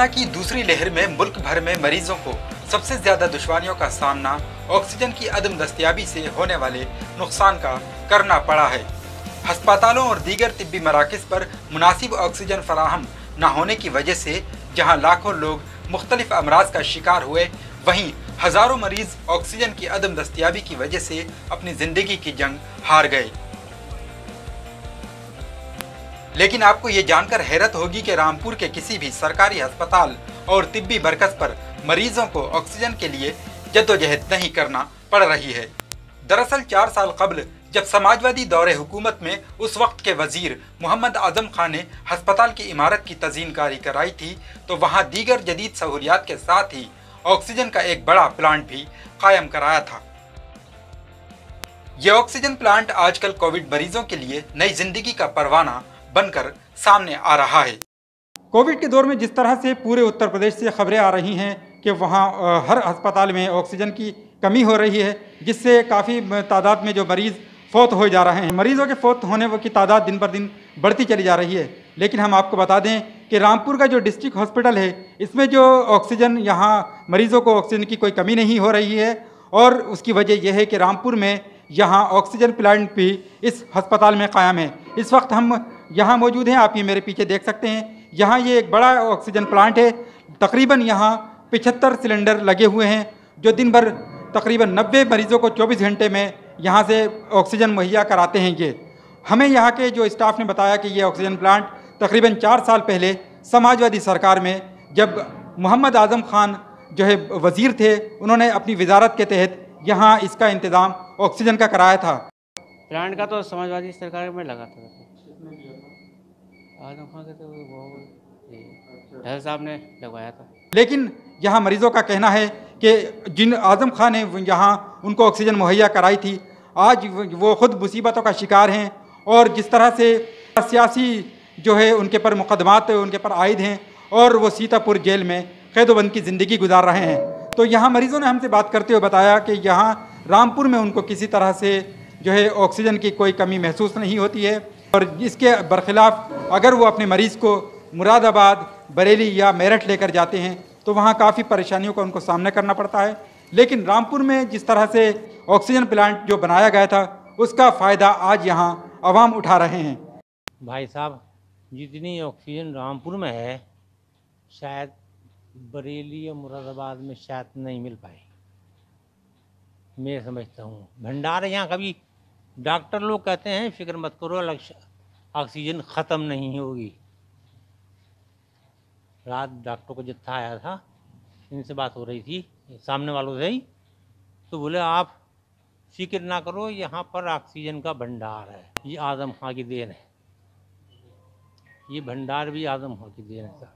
Corona की दूसरी लहर में मुल्क भर में मरीजों को सबसे ज्यादा दुश्वारियों का सामना ऑक्सीजन की अदम दस्तयाबी से होने वाले नुकसान का करना पड़ा है। अस्पतालों और दीगर तिब्बी मराकज़ पर मुनासिब ऑक्सीजन फराहम न होने की वजह से जहां लाखों लोग मुख्तलिफ अमराज का शिकार हुए, वहीं हज़ारों मरीज ऑक्सीजन की अदम दस्तयाबी की वजह से अपनी ज़िंदगी की जंग हार गए। लेकिन आपको ये जानकर हैरत होगी कि रामपुर के किसी भी सरकारी अस्पताल और तिब्बी मरकज़ पर मरीजों को ऑक्सीजन के लिए जद्दोजहद नहीं करना पड़ रही है। दरअसल 4 साल कबल जब समाजवादी दौरे हुकूमत में उस वक्त के वजीर मोहम्मद आजम खान ने अस्पताल की इमारत की तज़ीनकारी कराई थी, तो वहाँ दीगर जदीद सहूलियात के साथ ही ऑक्सीजन का एक बड़ा प्लांट भी कायम कराया था। ये ऑक्सीजन प्लांट आजकल कोविड मरीजों के लिए नई जिंदगी का परवाना बनकर सामने आ रहा है। कोविड के दौर में जिस तरह से पूरे उत्तर प्रदेश से खबरें आ रही हैं कि वहाँ हर अस्पताल में ऑक्सीजन की कमी हो रही है, जिससे काफ़ी तादाद में जो मरीज़ फौत हो जा रहे हैं, मरीज़ों के फौत होने की तादाद दिन पर दिन बढ़ती चली जा रही है। लेकिन हम आपको बता दें कि रामपुर का जो डिस्ट्रिक्ट हॉस्पिटल है, इसमें जो ऑक्सीजन, यहाँ मरीज़ों को ऑक्सीजन की कोई कमी नहीं हो रही है। और उसकी वजह यह है कि रामपुर में यहाँ ऑक्सीजन प्लांट भी इस अस्पताल में कायम है। इस वक्त हम यहाँ मौजूद हैं, आप ये मेरे पीछे देख सकते हैं। यहाँ ये एक बड़ा ऑक्सीजन प्लांट है। तकरीबन यहाँ 75 सिलेंडर लगे हुए हैं, जो दिन भर तकरीबन 90 मरीज़ों को 24 घंटे में यहाँ से ऑक्सीजन मुहैया कराते हैं। ये हमें यहाँ के जो स्टाफ ने बताया कि ये ऑक्सीजन प्लांट तकरीबन 4 साल पहले समाजवादी सरकार में, जब मोहम्मद आजम खान जो है वज़ीर थे, उन्होंने अपनी वजारत के तहत यहाँ इसका इंतज़ाम ऑक्सीजन का कराया था। प्लांट का तो समाजवादी सरकार में लगा था, आजम खान के तो वो साहब ने लगवाया था। लेकिन यहाँ मरीजों का कहना है कि जिन आजम खान ने यहाँ उनको ऑक्सीजन मुहैया कराई थी, आज वो खुद मुसीबतों का शिकार हैं। और जिस तरह से सियासी जो है उनके पर मुकदमात उनके पर आयद हैं और वो सीतापुर जेल में कैदोबंद की ज़िंदगी गुजार रहे हैं। तो यहाँ मरीज़ों ने हमसे बात करते हुए बताया कि यहाँ रामपुर में उनको किसी तरह से जो है ऑक्सीजन की कोई कमी महसूस नहीं होती है। और इसके बरखिलाफ़ अगर वो अपने मरीज़ को मुरादाबाद, बरेली या मेरठ लेकर जाते हैं तो वहाँ काफ़ी परेशानियों का उनको सामना करना पड़ता है। लेकिन रामपुर में जिस तरह से ऑक्सीजन प्लांट जो बनाया गया था, उसका फ़ायदा आज यहाँ आवाम उठा रहे हैं। भाई साहब, जितनी ऑक्सीजन रामपुर में है, शायद बरेली या मुरादाबाद में शायद नहीं मिल पाए। मैं समझता हूँ भंडार यहाँ कभी, डॉक्टर लोग कहते हैं फिक्र मत करो, ऑक्सीजन ख़त्म नहीं होगी। रात डॉक्टर को जत्था आया था, इनसे बात हो रही थी सामने वालों से ही, तो बोले आप फिक्र ना करो, यहाँ पर ऑक्सीजन का भंडार है। ये आजम खां की देन है, ये भंडार भी आजम खां की देन है।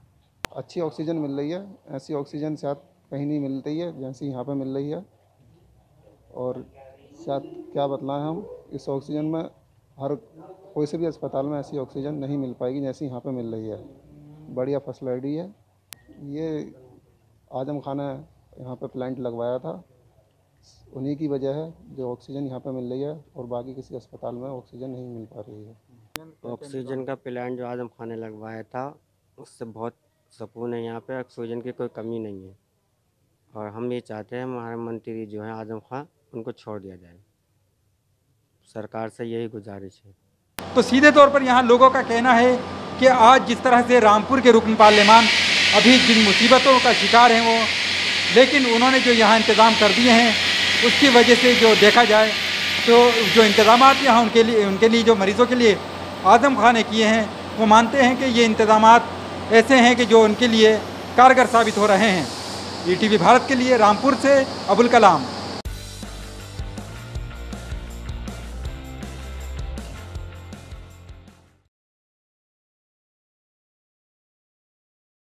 अच्छी ऑक्सीजन मिल रही है, ऐसी ऑक्सीजन शायद कहीं नहीं मिलती है जैसी यहाँ पे मिल रही है। और शायद क्या बतलाएं हम, इस ऑक्सीजन में हर कोई से भी अस्पताल में ऐसी ऑक्सीजन नहीं मिल पाएगी जैसी यहाँ पे मिल रही है। बढ़िया फैसिलिटी है। ये आजम खान ने यहाँ पे प्लांट लगवाया था, उन्हीं की वजह है जो ऑक्सीजन यहाँ पे मिल रही है और बाकी किसी अस्पताल में ऑक्सीजन नहीं मिल पा रही है। ऑक्सीजन का प्लांट जो आजम खान ने लगवाया था, उससे बहुत सुकून है। यहाँ पे ऑक्सीजन की कोई कमी नहीं है। और हम ये चाहते हैं हमारे मंत्री जो है आजम खान, उनको छोड़ दिया जाए। सरकार से यही गुजारिश है। तो सीधे तौर पर यहाँ लोगों का कहना है कि आज जिस तरह से रामपुर के रुकन पार्लियामान अभी जिन मुसीबतों का शिकार हैं वो, लेकिन उन्होंने जो यहाँ इंतज़ाम कर दिए हैं, उसकी वजह से जो देखा जाए तो जो इंतज़ामात यहाँ उनके लिए जो मरीज़ों के लिए आजम खान ने किए हैं, वो मानते हैं कि ये इंतज़ामात ऐसे हैं कि जो उनके लिए कारगर साबित हो रहे हैं। ETV भारत के लिए रामपुर से अबुल कलाम।